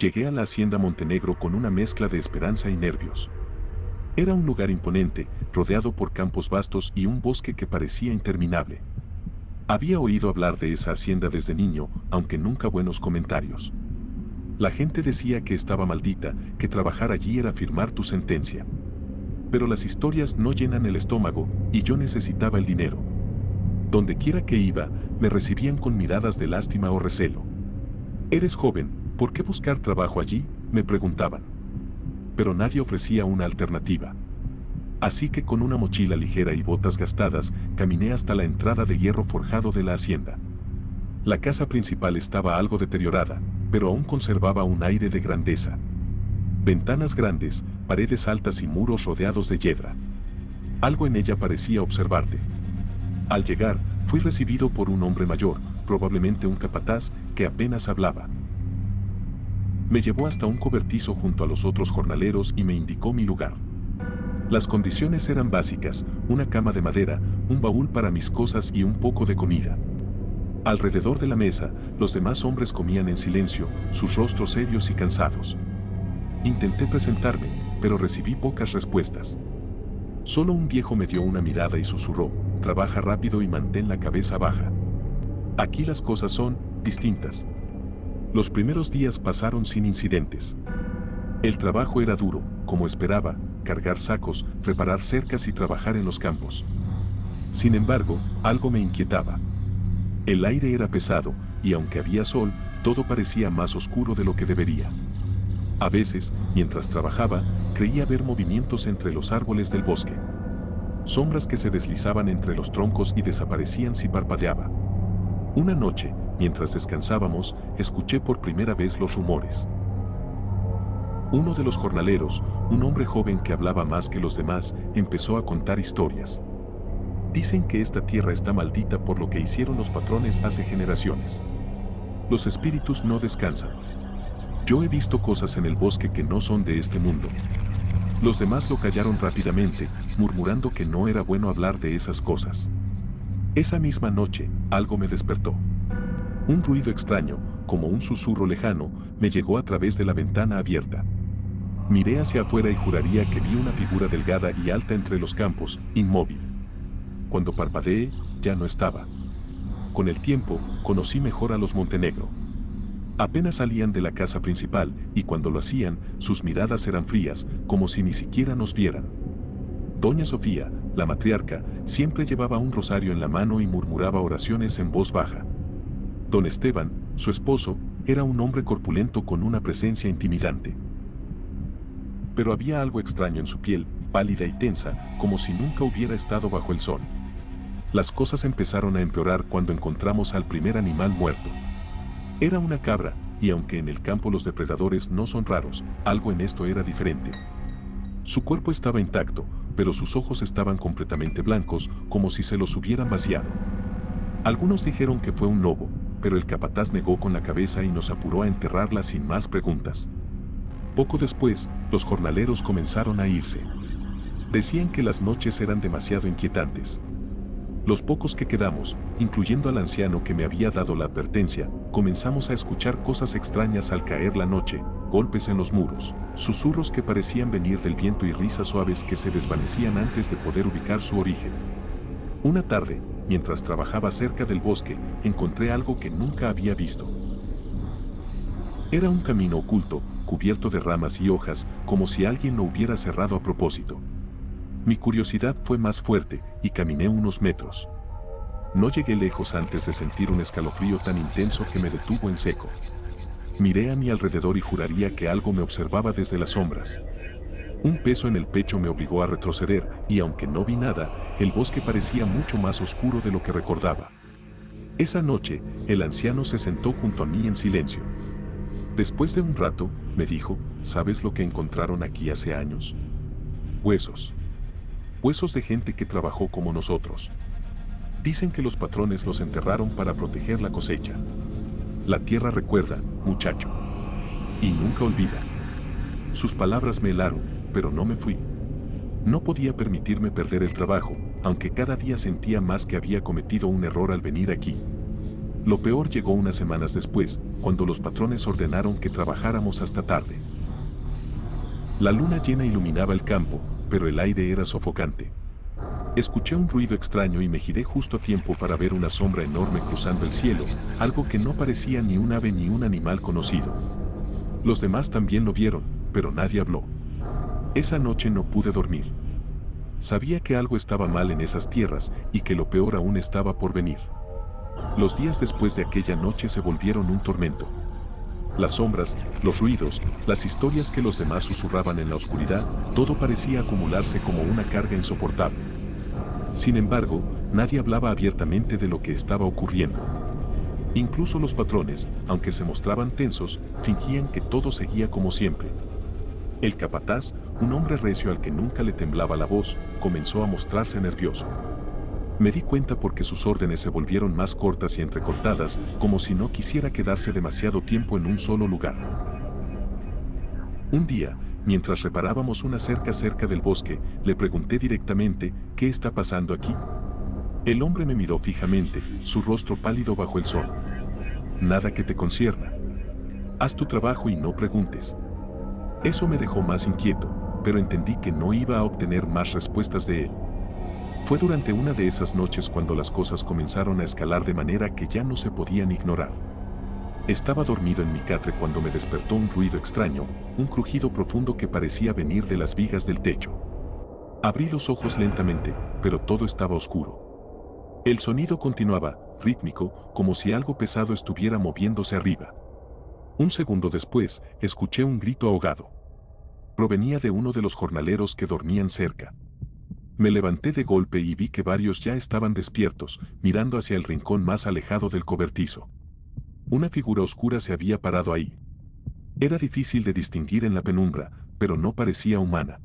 Llegué a la hacienda Montenegro con una mezcla de esperanza y nervios. Era un lugar imponente, rodeado por campos vastos y un bosque que parecía interminable. Había oído hablar de esa hacienda desde niño, aunque nunca buenos comentarios. La gente decía que estaba maldita, que trabajar allí era firmar tu sentencia. Pero las historias no llenan el estómago, y yo necesitaba el dinero. Donde quiera que iba, me recibían con miradas de lástima o recelo. «Eres joven, ¿por qué buscar trabajo allí?», me preguntaban. Pero nadie ofrecía una alternativa. Así que con una mochila ligera y botas gastadas, caminé hasta la entrada de hierro forjado de la hacienda. La casa principal estaba algo deteriorada, pero aún conservaba un aire de grandeza. Ventanas grandes, paredes altas y muros rodeados de yedra. Algo en ella parecía observarte. Al llegar, fui recibido por un hombre mayor, probablemente un capataz, que apenas hablaba. Me llevó hasta un cobertizo junto a los otros jornaleros y me indicó mi lugar. Las condiciones eran básicas: una cama de madera, un baúl para mis cosas y un poco de comida. Alrededor de la mesa, los demás hombres comían en silencio, sus rostros serios y cansados. Intenté presentarme, pero recibí pocas respuestas. Solo un viejo me dio una mirada y susurró: «Trabaja rápido y mantén la cabeza baja. Aquí las cosas son distintas». Los primeros días pasaron sin incidentes. El trabajo era duro, como esperaba: cargar sacos, reparar cercas y trabajar en los campos. Sin embargo, algo me inquietaba. El aire era pesado, y aunque había sol, todo parecía más oscuro de lo que debería. A veces, mientras trabajaba, creía ver movimientos entre los árboles del bosque. Sombras que se deslizaban entre los troncos y desaparecían si parpadeaba. Una noche, mientras descansábamos, escuché por primera vez los rumores. Uno de los jornaleros, un hombre joven que hablaba más que los demás, empezó a contar historias. «Dicen que esta tierra está maldita por lo que hicieron los patrones hace generaciones. Los espíritus no descansan. Yo he visto cosas en el bosque que no son de este mundo». Los demás lo callaron rápidamente, murmurando que no era bueno hablar de esas cosas. Esa misma noche, algo me despertó. Un ruido extraño, como un susurro lejano, me llegó a través de la ventana abierta. Miré hacia afuera y juraría que vi una figura delgada y alta entre los campos, inmóvil. Cuando parpadeé, ya no estaba. Con el tiempo, conocí mejor a los Montenegro. Apenas salían de la casa principal, y cuando lo hacían, sus miradas eran frías, como si ni siquiera nos vieran. Doña Sofía, la matriarca, siempre llevaba un rosario en la mano y murmuraba oraciones en voz baja. Don Esteban, su esposo, era un hombre corpulento con una presencia intimidante. Pero había algo extraño en su piel, pálida y tensa, como si nunca hubiera estado bajo el sol. Las cosas empezaron a empeorar cuando encontramos al primer animal muerto. Era una cabra, y aunque en el campo los depredadores no son raros, algo en esto era diferente. Su cuerpo estaba intacto, pero sus ojos estaban completamente blancos, como si se los hubieran vaciado. Algunos dijeron que fue un lobo, pero el capataz negó con la cabeza y nos apuró a enterrarla sin más preguntas. Poco después, los jornaleros comenzaron a irse. Decían que las noches eran demasiado inquietantes. Los pocos que quedamos, incluyendo al anciano que me había dado la advertencia, comenzamos a escuchar cosas extrañas al caer la noche: golpes en los muros, susurros que parecían venir del viento y risas suaves que se desvanecían antes de poder ubicar su origen. Una tarde, mientras trabajaba cerca del bosque, encontré algo que nunca había visto. Era un camino oculto, cubierto de ramas y hojas, como si alguien lo hubiera cerrado a propósito. Mi curiosidad fue más fuerte, y caminé unos metros. No llegué lejos antes de sentir un escalofrío tan intenso que me detuvo en seco. Miré a mi alrededor y juraría que algo me observaba desde las sombras. Un peso en el pecho me obligó a retroceder, y aunque no vi nada, el bosque parecía mucho más oscuro de lo que recordaba. Esa noche, el anciano se sentó junto a mí en silencio. Después de un rato, me dijo: «¿Sabes lo que encontraron aquí hace años? Huesos. Huesos de gente que trabajó como nosotros. Dicen que los patrones los enterraron para proteger la cosecha. La tierra recuerda, muchacho. Y nunca olvida». Sus palabras me helaron, pero no me fui. No podía permitirme perder el trabajo, aunque cada día sentía más que había cometido un error al venir aquí. Lo peor llegó unas semanas después, cuando los patrones ordenaron que trabajáramos hasta tarde. La luna llena iluminaba el campo, pero el aire era sofocante. Escuché un ruido extraño y me giré justo a tiempo para ver una sombra enorme cruzando el cielo, algo que no parecía ni un ave ni un animal conocido. Los demás también lo vieron, pero nadie habló. Esa noche no pude dormir. Sabía que algo estaba mal en esas tierras y que lo peor aún estaba por venir. Los días después de aquella noche se volvieron un tormento. Las sombras, los ruidos, las historias que los demás susurraban en la oscuridad, todo parecía acumularse como una carga insoportable. Sin embargo, nadie hablaba abiertamente de lo que estaba ocurriendo. Incluso los patrones, aunque se mostraban tensos, fingían que todo seguía como siempre. El capataz, un hombre recio al que nunca le temblaba la voz, comenzó a mostrarse nervioso. Me di cuenta porque sus órdenes se volvieron más cortas y entrecortadas, como si no quisiera quedarse demasiado tiempo en un solo lugar. Un día, mientras reparábamos una cerca cerca del bosque, le pregunté directamente, ¿qué está pasando aquí? El hombre me miró fijamente, su rostro pálido bajo el sol. Nada que te concierna. Haz tu trabajo y no preguntes. Eso me dejó más inquieto, pero entendí que no iba a obtener más respuestas de él. Fue durante una de esas noches cuando las cosas comenzaron a escalar de manera que ya no se podían ignorar. Estaba dormido en mi catre cuando me despertó un ruido extraño, un crujido profundo que parecía venir de las vigas del techo. Abrí los ojos lentamente, pero todo estaba oscuro. El sonido continuaba, rítmico, como si algo pesado estuviera moviéndose arriba. Un segundo después, escuché un grito ahogado. Provenía de uno de los jornaleros que dormían cerca. Me levanté de golpe y vi que varios ya estaban despiertos, mirando hacia el rincón más alejado del cobertizo. Una figura oscura se había parado ahí. Era difícil de distinguir en la penumbra, pero no parecía humana.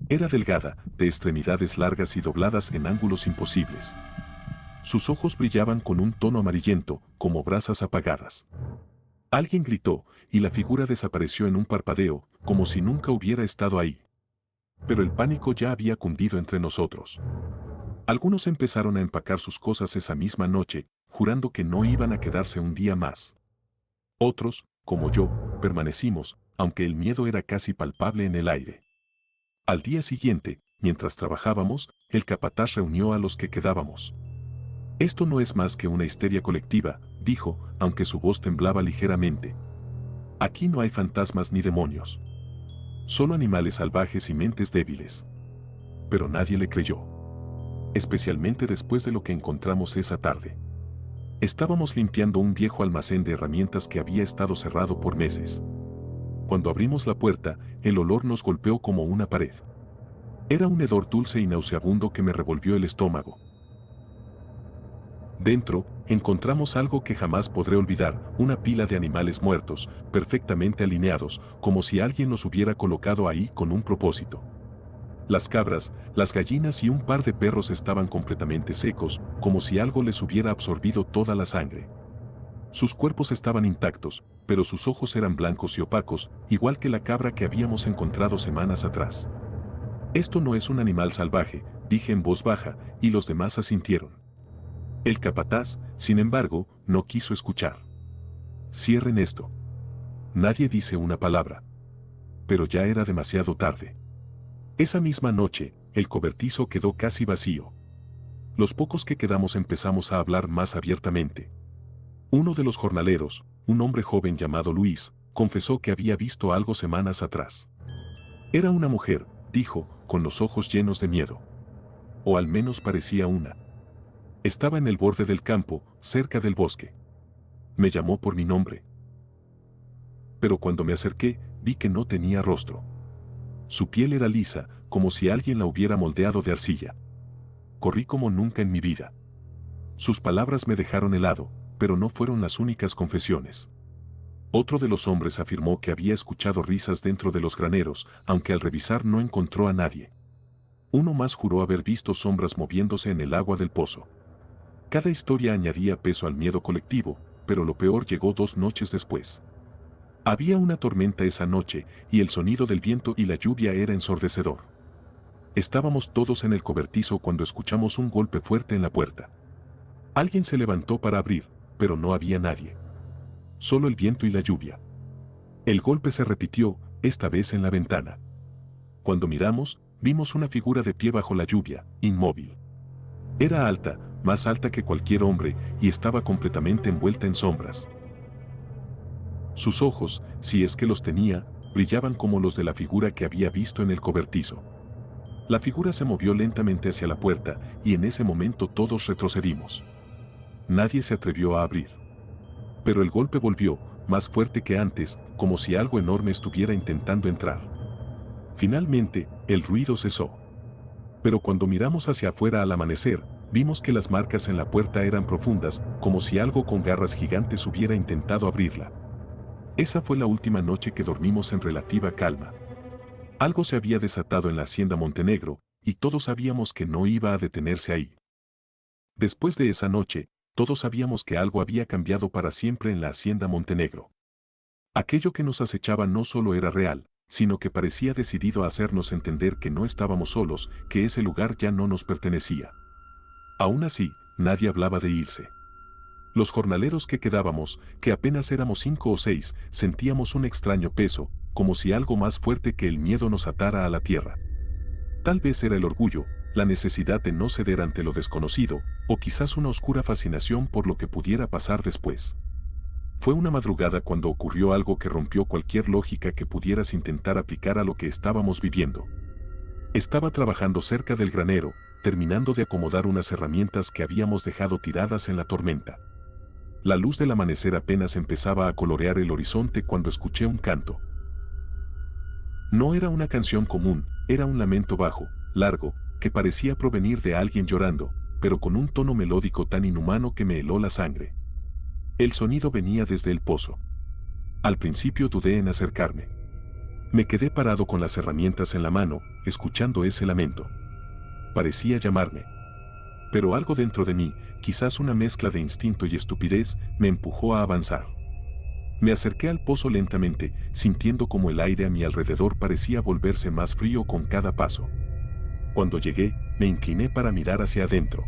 Era delgada, de extremidades largas y dobladas en ángulos imposibles. Sus ojos brillaban con un tono amarillento, como brasas apagadas. Alguien gritó, y la figura desapareció en un parpadeo, como si nunca hubiera estado ahí. Pero el pánico ya había cundido entre nosotros. Algunos empezaron a empacar sus cosas esa misma noche, jurando que no iban a quedarse un día más. Otros, como yo, permanecimos, aunque el miedo era casi palpable en el aire. Al día siguiente, mientras trabajábamos, el capataz reunió a los que quedábamos. Esto no es más que una histeria colectiva, dijo, aunque su voz temblaba ligeramente. Aquí no hay fantasmas ni demonios. Solo animales salvajes y mentes débiles. Pero nadie le creyó. Especialmente después de lo que encontramos esa tarde. Estábamos limpiando un viejo almacén de herramientas que había estado cerrado por meses. Cuando abrimos la puerta, el olor nos golpeó como una pared. Era un hedor dulce y nauseabundo que me revolvió el estómago. Dentro, encontramos algo que jamás podré olvidar, una pila de animales muertos, perfectamente alineados, como si alguien los hubiera colocado ahí con un propósito. Las cabras, las gallinas y un par de perros estaban completamente secos, como si algo les hubiera absorbido toda la sangre. Sus cuerpos estaban intactos, pero sus ojos eran blancos y opacos, igual que la cabra que habíamos encontrado semanas atrás. Esto no es un animal salvaje, dije en voz baja, y los demás asintieron. El capataz, sin embargo, no quiso escuchar. Cierren esto. Nadie dice una palabra. Pero ya era demasiado tarde. Esa misma noche, el cobertizo quedó casi vacío. Los pocos que quedamos empezamos a hablar más abiertamente. Uno de los jornaleros, un hombre joven llamado Luis, confesó que había visto algo semanas atrás. Era una mujer, dijo, con los ojos llenos de miedo. O al menos parecía una. Estaba en el borde del campo, cerca del bosque. Me llamó por mi nombre. Pero cuando me acerqué, vi que no tenía rostro. Su piel era lisa, como si alguien la hubiera moldeado de arcilla. Corrí como nunca en mi vida. Sus palabras me dejaron helado, pero no fueron las únicas confesiones. Otro de los hombres afirmó que había escuchado risas dentro de los graneros, aunque al revisar no encontró a nadie. Uno más juró haber visto sombras moviéndose en el agua del pozo. Cada historia añadía peso al miedo colectivo, pero lo peor llegó 2 noches después. Había una tormenta esa noche, y el sonido del viento y la lluvia era ensordecedor. Estábamos todos en el cobertizo cuando escuchamos un golpe fuerte en la puerta. Alguien se levantó para abrir, pero no había nadie. Solo el viento y la lluvia. El golpe se repitió, esta vez en la ventana. Cuando miramos, vimos una figura de pie bajo la lluvia, inmóvil. Era alta, más alta que cualquier hombre, y estaba completamente envuelta en sombras. Sus ojos, si es que los tenía, brillaban como los de la figura que había visto en el cobertizo. La figura se movió lentamente hacia la puerta, y en ese momento todos retrocedimos. Nadie se atrevió a abrir. Pero el golpe volvió, más fuerte que antes, como si algo enorme estuviera intentando entrar. Finalmente, el ruido cesó. Pero cuando miramos hacia afuera al amanecer, vimos que las marcas en la puerta eran profundas, como si algo con garras gigantes hubiera intentado abrirla. Esa fue la última noche que dormimos en relativa calma. Algo se había desatado en la hacienda Montenegro, y todos sabíamos que no iba a detenerse ahí. Después de esa noche, todos sabíamos que algo había cambiado para siempre en la hacienda Montenegro. Aquello que nos acechaba no solo era real, sino que parecía decidido a hacernos entender que no estábamos solos, que ese lugar ya no nos pertenecía. Aún así, nadie hablaba de irse. Los jornaleros que quedábamos, que apenas éramos 5 o 6, sentíamos un extraño peso, como si algo más fuerte que el miedo nos atara a la tierra. Tal vez era el orgullo, la necesidad de no ceder ante lo desconocido, o quizás una oscura fascinación por lo que pudiera pasar después. Fue una madrugada cuando ocurrió algo que rompió cualquier lógica que pudieras intentar aplicar a lo que estábamos viviendo. Estaba trabajando cerca del granero, terminando de acomodar unas herramientas que habíamos dejado tiradas en la tormenta. La luz del amanecer apenas empezaba a colorear el horizonte cuando escuché un canto. No era una canción común, era un lamento bajo, largo, que parecía provenir de alguien llorando, pero con un tono melódico tan inhumano que me heló la sangre. El sonido venía desde el pozo. Al principio dudé en acercarme. Me quedé parado con las herramientas en la mano, escuchando ese lamento. Parecía llamarme. Pero algo dentro de mí, quizás una mezcla de instinto y estupidez, me empujó a avanzar. Me acerqué al pozo lentamente, sintiendo como el aire a mi alrededor parecía volverse más frío con cada paso. Cuando llegué, me incliné para mirar hacia adentro.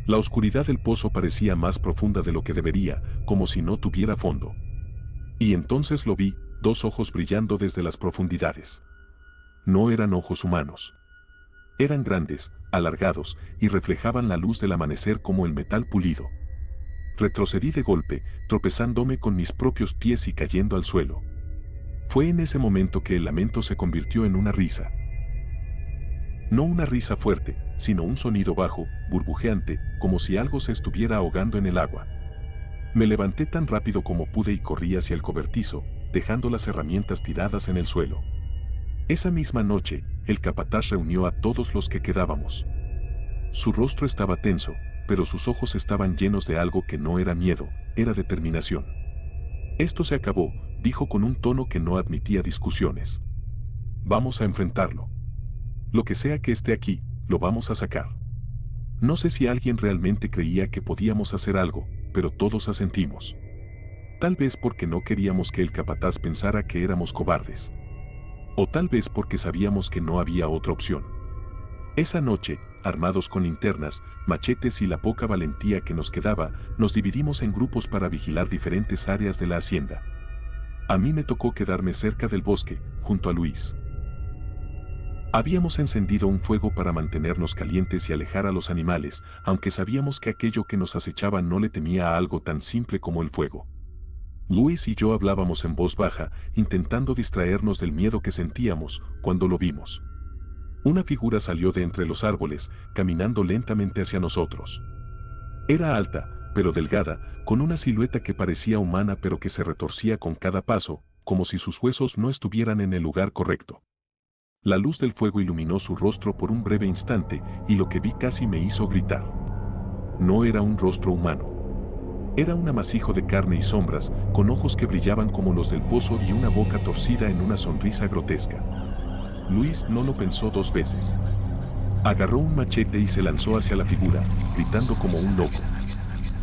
La oscuridad del pozo parecía más profunda de lo que debería, como si no tuviera fondo. Y entonces lo vi, dos ojos brillando desde las profundidades. No eran ojos humanos. Eran grandes, alargados, y reflejaban la luz del amanecer como el metal pulido. Retrocedí de golpe, tropezándome con mis propios pies y cayendo al suelo. Fue en ese momento que el lamento se convirtió en una risa. No una risa fuerte, sino un sonido bajo, burbujeante, como si algo se estuviera ahogando en el agua. Me levanté tan rápido como pude y corrí hacia el cobertizo, dejando las herramientas tiradas en el suelo. Esa misma noche, el capataz reunió a todos los que quedábamos. Su rostro estaba tenso, pero sus ojos estaban llenos de algo que no era miedo, era determinación. Esto se acabó, dijo con un tono que no admitía discusiones. Vamos a enfrentarlo. Lo que sea que esté aquí, lo vamos a sacar. No sé si alguien realmente creía que podíamos hacer algo, pero todos asentimos. Tal vez porque no queríamos que el capataz pensara que éramos cobardes. O tal vez porque sabíamos que no había otra opción. Esa noche, armados con linternas, machetes y la poca valentía que nos quedaba, nos dividimos en grupos para vigilar diferentes áreas de la hacienda. A mí me tocó quedarme cerca del bosque, junto a Luis. Habíamos encendido un fuego para mantenernos calientes y alejar a los animales, aunque sabíamos que aquello que nos acechaba no le temía a algo tan simple como el fuego. Luis y yo hablábamos en voz baja, intentando distraernos del miedo que sentíamos cuando lo vimos. Una figura salió de entre los árboles, caminando lentamente hacia nosotros. Era alta, pero delgada, con una silueta que parecía humana pero que se retorcía con cada paso, como si sus huesos no estuvieran en el lugar correcto. La luz del fuego iluminó su rostro por un breve instante, y lo que vi casi me hizo gritar. No era un rostro humano. Era un amasijo de carne y sombras, con ojos que brillaban como los del pozo y una boca torcida en una sonrisa grotesca. Luis no lo pensó dos veces. Agarró un machete y se lanzó hacia la figura, gritando como un loco.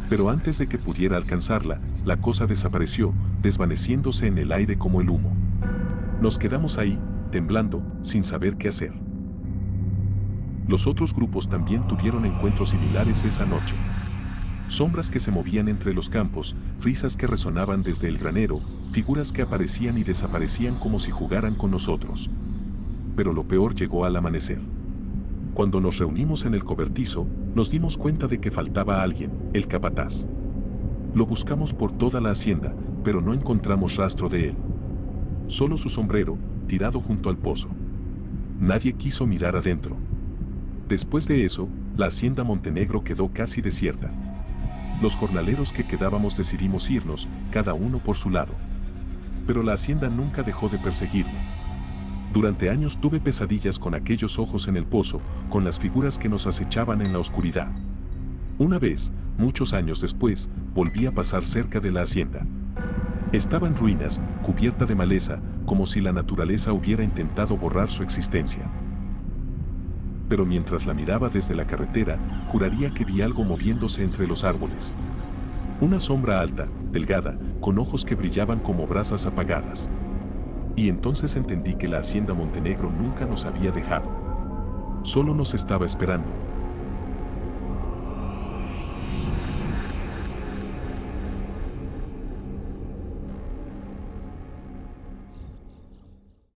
Pero antes de que pudiera alcanzarla, la cosa desapareció, desvaneciéndose en el aire como el humo. Nos quedamos ahí, temblando, sin saber qué hacer. Los otros grupos también tuvieron encuentros similares esa noche. Sombras que se movían entre los campos, risas que resonaban desde el granero, figuras que aparecían y desaparecían como si jugaran con nosotros. Pero lo peor llegó al amanecer. Cuando nos reunimos en el cobertizo, nos dimos cuenta de que faltaba alguien, el capataz. Lo buscamos por toda la hacienda, pero no encontramos rastro de él. Solo su sombrero, tirado junto al pozo. Nadie quiso mirar adentro. Después de eso, la hacienda Montenegro quedó casi desierta. Los jornaleros que quedábamos decidimos irnos, cada uno por su lado. Pero la hacienda nunca dejó de perseguirme. Durante años tuve pesadillas con aquellos ojos en el pozo, con las figuras que nos acechaban en la oscuridad. Una vez, muchos años después, volví a pasar cerca de la hacienda. Estaba en ruinas, cubierta de maleza, como si la naturaleza hubiera intentado borrar su existencia. Pero mientras la miraba desde la carretera, juraría que vi algo moviéndose entre los árboles. Una sombra alta, delgada, con ojos que brillaban como brasas apagadas. Y entonces entendí que la hacienda Montenegro nunca nos había dejado. Solo nos estaba esperando.